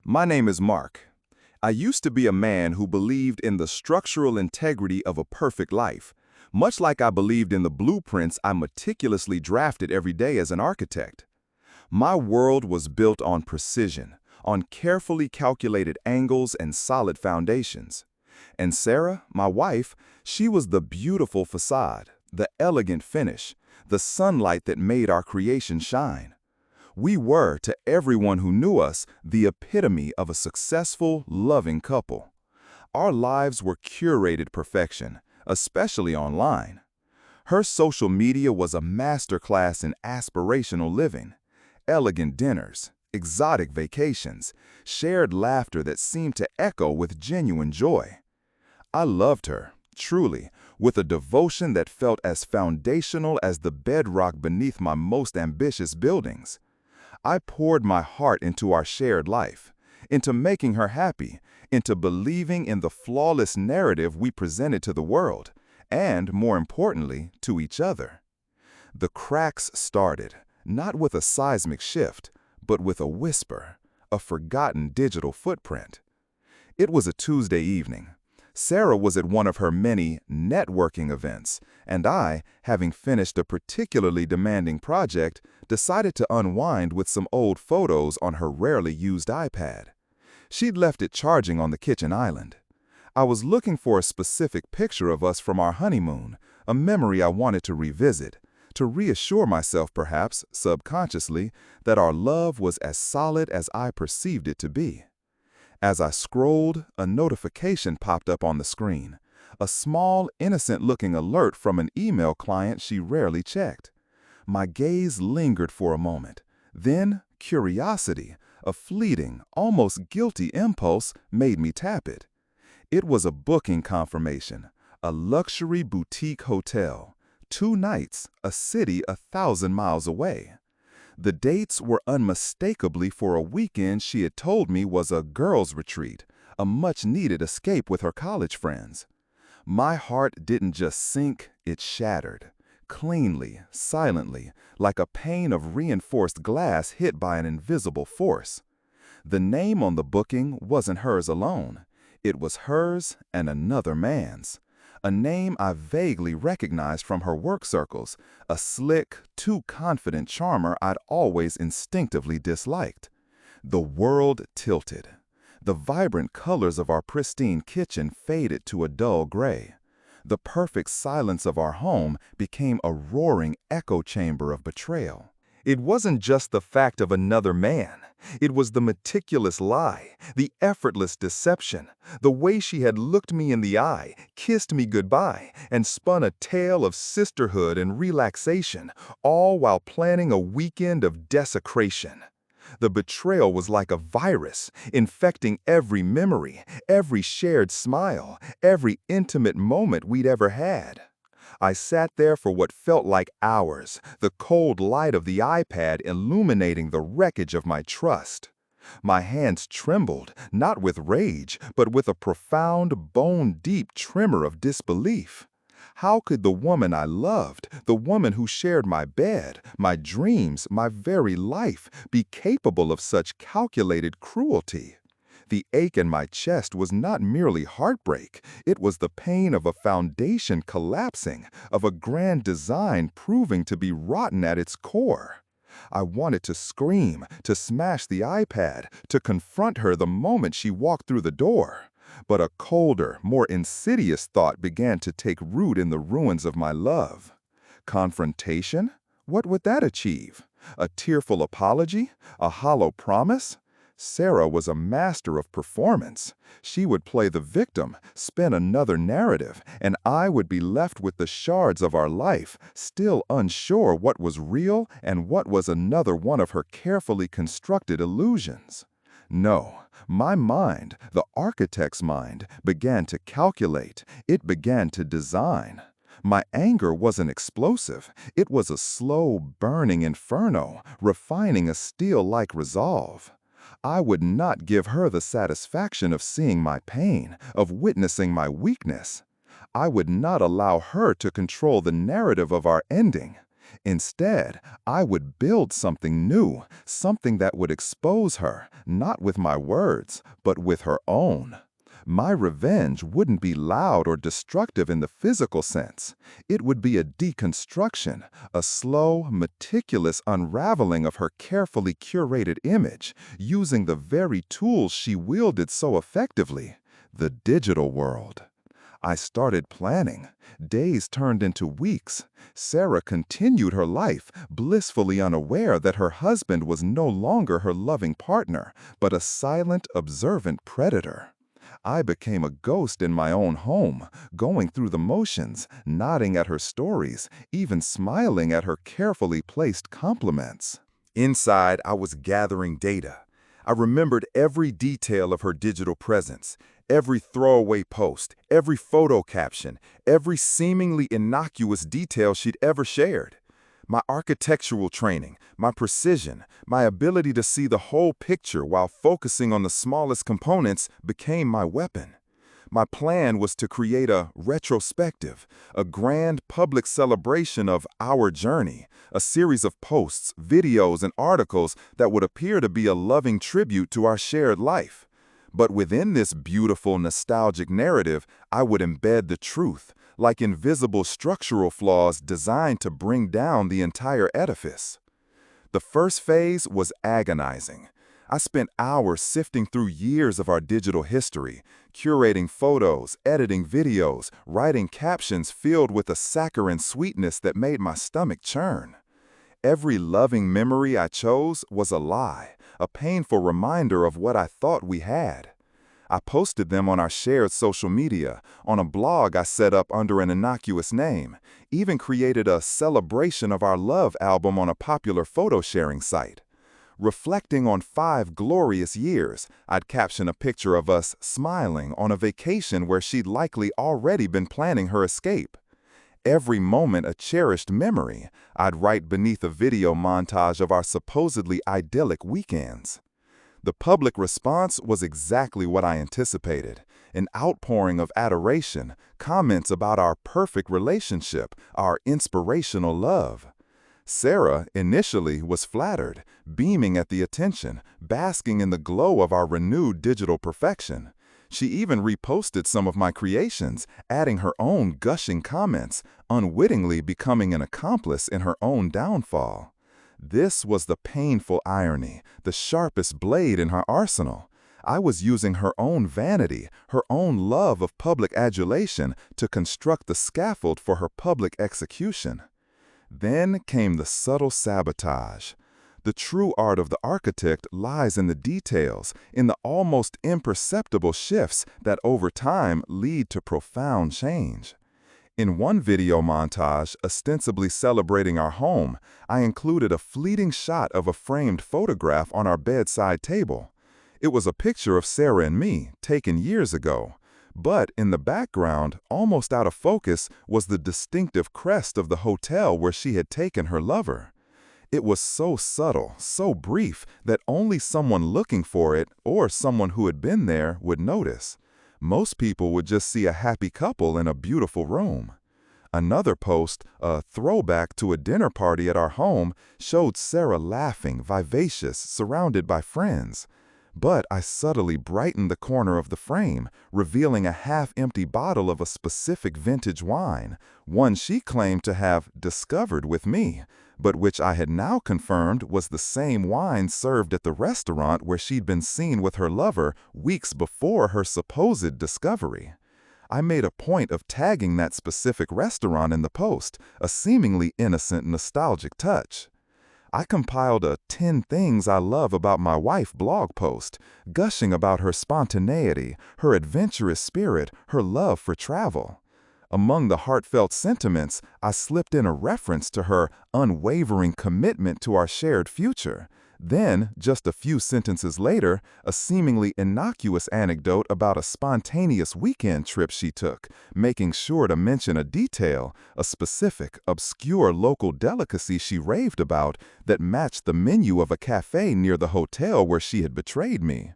My name is Mark. I used to be a man who believed in the structural integrity of a perfect life, much like I believed in the blueprints I meticulously drafted every day as an architect. My world was built on precision, on carefully calculated angles and solid foundations. And Sarah, my wife, she was the beautiful facade, the elegant finish, the sunlight that made our creation shine. We were, to everyone who knew us, the epitome of a successful, loving couple. Our lives were curated perfection, especially online. Her social media was a masterclass in aspirational living, elegant dinners, exotic vacations, shared laughter that seemed to echo with genuine joy. I loved her, truly, with a devotion that felt as foundational as the bedrock beneath my most ambitious buildings. I poured my heart into our shared life, into making her happy, into believing in the flawless narrative we presented to the world, and, more importantly, to each other. The cracks started, not with a seismic shift, but with a whisper, a forgotten digital footprint. It was a Tuesday evening. Sarah was at one of her many networking events, and I, having finished a particularly demanding project, decided to unwind with some old photos on her rarely used iPad. She'd left it charging on the kitchen island. I was looking for a specific picture of us from our honeymoon, a memory I wanted to revisit, to reassure myself perhaps, subconsciously, that our love was as solid as I perceived it to be. As I scrolled, a notification popped up on the screen, a small, innocent-looking alert from an email client she rarely checked. My gaze lingered for a moment. Then, curiosity, a fleeting, almost guilty impulse, made me tap it. It was a booking confirmation, a luxury boutique hotel, 2 nights, a city 1,000 miles away. The dates were unmistakably for a weekend she had told me was a girls' retreat, a much-needed escape with her college friends. My heart didn't just sink, it shattered. Cleanly, silently, like a pane of reinforced glass hit by an invisible force. The name on the booking wasn't hers alone. It was hers and another man's. A name I vaguely recognized from her work circles, a slick, too confident charmer I'd always instinctively disliked. The world tilted. The vibrant colors of our pristine kitchen faded to a dull gray. The perfect silence of our home became a roaring echo chamber of betrayal. It wasn't just the fact of another man. It was the meticulous lie, the effortless deception, the way she had looked me in the eye, kissed me goodbye, and spun a tale of sisterhood and relaxation, all while planning a weekend of desecration. The betrayal was like a virus, infecting every memory, every shared smile, every intimate moment we'd ever had. I sat there for what felt like hours, the cold light of the iPad illuminating the wreckage of my trust. My hands trembled, not with rage, but with a profound, bone-deep tremor of disbelief. How could the woman I loved, the woman who shared my bed, my dreams, my very life, be capable of such calculated cruelty? The ache in my chest was not merely heartbreak, it was the pain of a foundation collapsing, of a grand design proving to be rotten at its core. I wanted to scream, to smash the iPad, to confront her the moment she walked through the door. But a colder, more insidious thought began to take root in the ruins of my love. Confrontation? What would that achieve? A tearful apology? A hollow promise? Sarah was a master of performance. She would play the victim, spin another narrative, and I would be left with the shards of our life, still unsure what was real and what was another one of her carefully constructed illusions. No, my mind, the architect's mind, began to calculate. It began to design. My anger wasn't explosive. It was a slow, burning inferno, refining a steel-like resolve. I would not give her the satisfaction of seeing my pain, of witnessing my weakness. I would not allow her to control the narrative of our ending. Instead, I would build something new, something that would expose her, not with my words, but with her own. My revenge wouldn't be loud or destructive in the physical sense. It would be a deconstruction, a slow, meticulous unraveling of her carefully curated image, using the very tools she wielded so effectively, the digital world. I started planning. Days turned into weeks. Sarah continued her life, blissfully unaware that her husband was no longer her loving partner, but a silent, observant predator. I became a ghost in my own home, going through the motions, nodding at her stories, even smiling at her carefully placed compliments. Inside, I was gathering data. I remembered every detail of her digital presence, every throwaway post, every photo caption, every seemingly innocuous detail she'd ever shared. My architectural training, my precision, my ability to see the whole picture while focusing on the smallest components became my weapon. My plan was to create a retrospective, a grand public celebration of our journey, a series of posts, videos, and articles that would appear to be a loving tribute to our shared life. But within this beautiful, nostalgic narrative, I would embed the truth, like invisible structural flaws designed to bring down the entire edifice. The first phase was agonizing. I spent hours sifting through years of our digital history, curating photos, editing videos, writing captions filled with a saccharine sweetness that made my stomach churn. Every loving memory I chose was a lie, a painful reminder of what I thought we had. I posted them on our shared social media, on a blog I set up under an innocuous name, even created a celebration of our love album on a popular photo-sharing site. Reflecting on 5 glorious years, I'd caption a picture of us smiling on a vacation where she'd likely already been planning her escape. Every moment a cherished memory, I'd write beneath a video montage of our supposedly idyllic weekends. The public response was exactly what I anticipated, an outpouring of adoration, comments about our perfect relationship, our inspirational love. Sarah, initially, was flattered, beaming at the attention, basking in the glow of our renewed digital perfection. She even reposted some of my creations, adding her own gushing comments, unwittingly becoming an accomplice in her own downfall. This was the painful irony, the sharpest blade in her arsenal. I was using her own vanity, her own love of public adulation to construct the scaffold for her public execution. Then came the subtle sabotage. The true art of the architect lies in the details, in the almost imperceptible shifts that over time lead to profound change. In one video montage, ostensibly celebrating our home, I included a fleeting shot of a framed photograph on our bedside table. It was a picture of Sarah and me, taken years ago. But in the background, almost out of focus, was the distinctive crest of the hotel where she had taken her lover. It was so subtle, so brief, that only someone looking for it, or someone who had been there, would notice. Most people would just see a happy couple in a beautiful room. Another post, a throwback to a dinner party at our home, showed Sarah laughing, vivacious, surrounded by friends. But I subtly brightened the corner of the frame, revealing a half-empty bottle of a specific vintage wine, one she claimed to have discovered with me, but which I had now confirmed was the same wine served at the restaurant where she'd been seen with her lover weeks before her supposed discovery. I made a point of tagging that specific restaurant in the post, a seemingly innocent, nostalgic touch. I compiled a 10 Things I Love About My Wife blog post, gushing about her spontaneity, her adventurous spirit, her love for travel. Among the heartfelt sentiments, I slipped in a reference to her unwavering commitment to our shared future. Then, just a few sentences later, a seemingly innocuous anecdote about a spontaneous weekend trip she took, making sure to mention a detail, a specific, obscure local delicacy she raved about that matched the menu of a cafe near the hotel where she had betrayed me.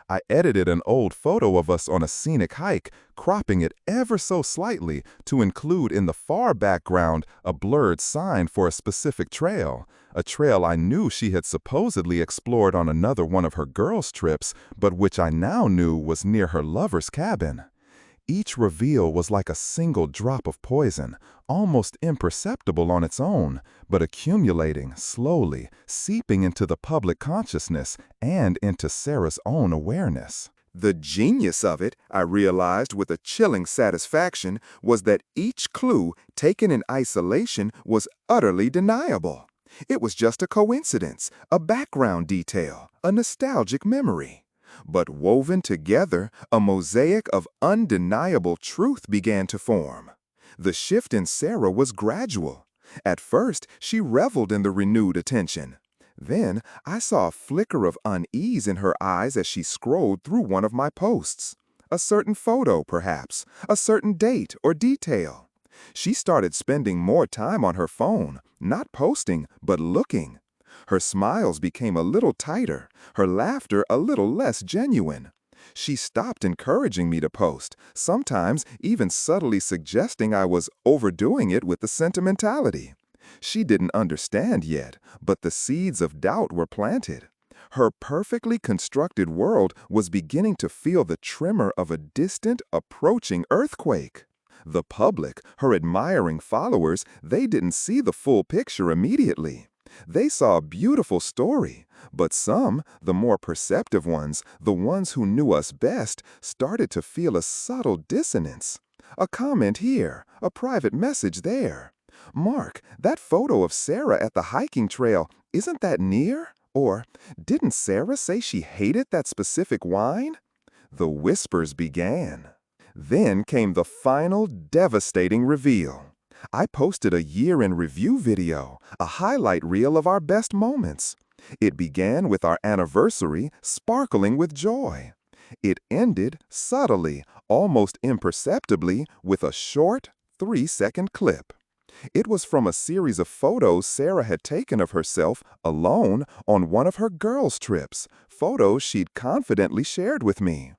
I edited an old photo of us on a scenic hike, cropping it ever so slightly to include in the far background a blurred sign for a specific trail, a trail I knew she had supposedly explored on another one of her girls' trips, but which I now knew was near her lover's cabin. Each reveal was like a single drop of poison, almost imperceptible on its own, but accumulating slowly, seeping into the public consciousness and into Sarah's own awareness. The genius of it, I realized with a chilling satisfaction, was that each clue taken in isolation was utterly deniable. It was just a coincidence, a background detail, a nostalgic memory. But woven together, a mosaic of undeniable truth began to form. The shift in Sarah was gradual. At first, she reveled in the renewed attention. Then, I saw a flicker of unease in her eyes as she scrolled through one of my posts. A certain photo, perhaps, a certain date or detail. She started spending more time on her phone, not posting, but looking. Her smiles became a little tighter, her laughter a little less genuine. She stopped encouraging me to post, sometimes even subtly suggesting I was overdoing it with the sentimentality. She didn't understand yet, but the seeds of doubt were planted. Her perfectly constructed world was beginning to feel the tremor of a distant, approaching earthquake. The public, her admiring followers, they didn't see the full picture immediately. They saw a beautiful story, but some, the more perceptive ones, the ones who knew us best, started to feel a subtle dissonance. A comment here, a private message there. Mark, that photo of Sarah at the hiking trail, isn't that near? Or, didn't Sarah say she hated that specific wine? The whispers began. Then came the final devastating reveal. I posted a year-in-review video, a highlight reel of our best moments. It began with our anniversary, sparkling with joy. It ended subtly, almost imperceptibly, with a short, 3-second clip. It was from a series of photos Sarah had taken of herself alone on one of her girls' trips, photos she'd confidently shared with me.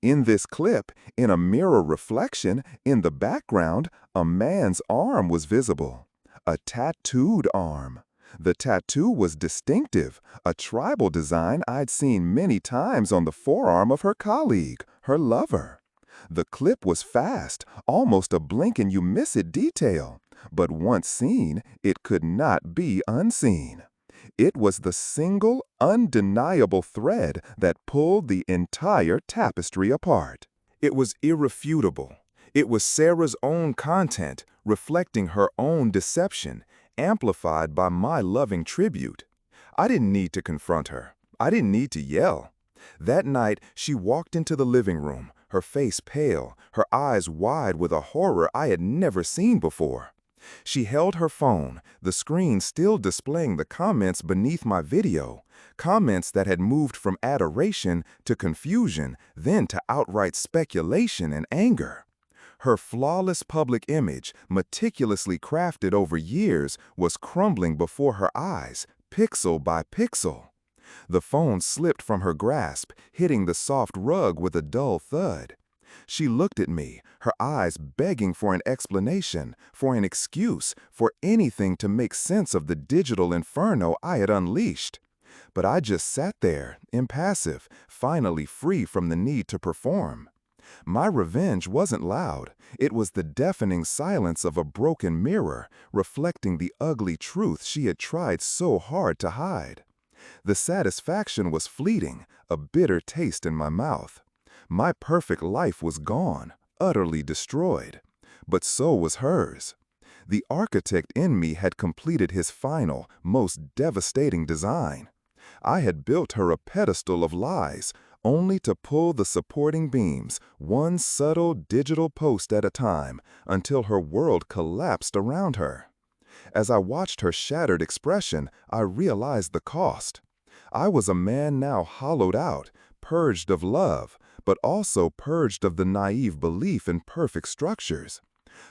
In this clip, in a mirror reflection, in the background, a man's arm was visible. A tattooed arm. The tattoo was distinctive, a tribal design I'd seen many times on the forearm of her colleague, her lover. The clip was fast, almost a blink-and-you-miss-it detail, but once seen, it could not be unseen. It was the single, undeniable thread that pulled the entire tapestry apart. It was irrefutable. It was Sarah's own content, reflecting her own deception, amplified by my loving tribute. I didn't need to confront her. I didn't need to yell. That night, she walked into the living room, her face pale, her eyes wide with a horror I had never seen before. She held her phone, the screen still displaying the comments beneath my video, comments that had moved from adoration to confusion, then to outright speculation and anger. Her flawless public image, meticulously crafted over years, was crumbling before her eyes, pixel by pixel. The phone slipped from her grasp, hitting the soft rug with a dull thud. She looked at me, her eyes begging for an explanation, for an excuse, for anything to make sense of the digital inferno I had unleashed. But I just sat there, impassive, finally free from the need to perform. My revenge wasn't loud. It was the deafening silence of a broken mirror, reflecting the ugly truth she had tried so hard to hide. The satisfaction was fleeting, a bitter taste in my mouth. My perfect life was gone, utterly destroyed. But so was hers. The architect in me had completed his final, most devastating design. I had built her a pedestal of lies, only to pull the supporting beams, one subtle digital post at a time, until her world collapsed around her. As I watched her shattered expression, I realized the cost. I was a man now hollowed out, purged of love, but also purged of the naive belief in perfect structures.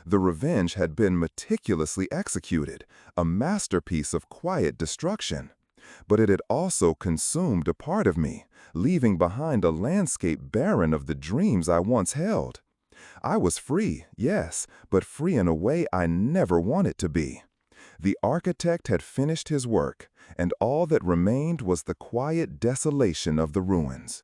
The revenge had been meticulously executed, a masterpiece of quiet destruction. But it had also consumed a part of me, leaving behind a landscape barren of the dreams I once held. I was free, yes, but free in a way I never wanted to be. The architect had finished his work, and all that remained was the quiet desolation of the ruins.